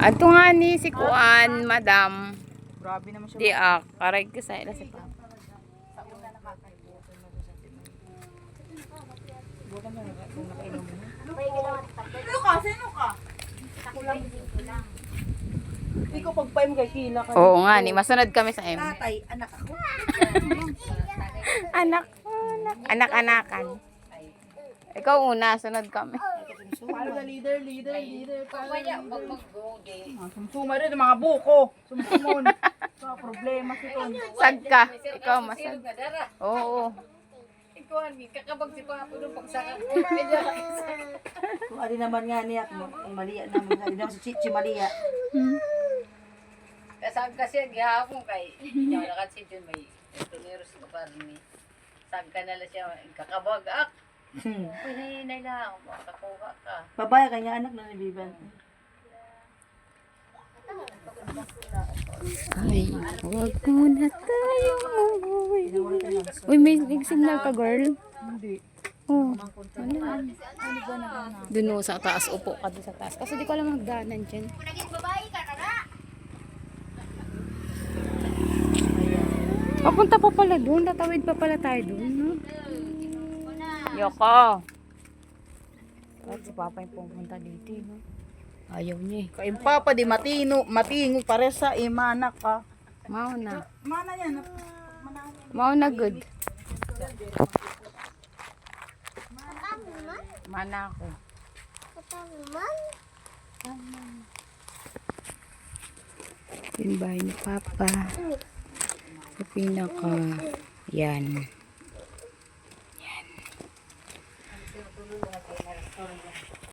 Ato nga ni si Kuan, madam. Grabe naman siya. Di karay ko sa ila si Papa. Sino ka? Sino ka? Ikaw pagpaim kay Kila ka. Oo nga ni, masunod kami sa M. Tatay, anak ako. Anak-anakan. Ikaw una, sunod kami. Para sa leader. Sumsuma rin mga buko. Sumsumon. Sa problema si Ton. Sagka. Ikaw masag. Oo. Ikaw kakabag si Papa nung pagsaka. Kung ali naman nga niya, kung Malia naman. Ali naman si Chichi Malia. Kasag kasi gihapon kay niya lakat si Jun may tuneros na parmi. Sagka na lang siya kakabag Pwede na lang makakuha ka. Babaya kanya anak na ni Biban. Ay, wag muna tayo. Uy, may signal ka, girl. Hindi. Oh. Doon sa taas, upo ka doon sa taas. Kasi di ko alam ang hagdanan dyan. Papunta pa pala doon. Tatawid pa pala tayo doon. No? Yoko. At si Papa yung pumunta dito. No? Ayaw niya eh. Kay Papa di matingo pare sa imana ka. Mao na. Mana yan. Mao na good. Mana ako. Yung bahay ni Papa. Sa pinaka. Yan.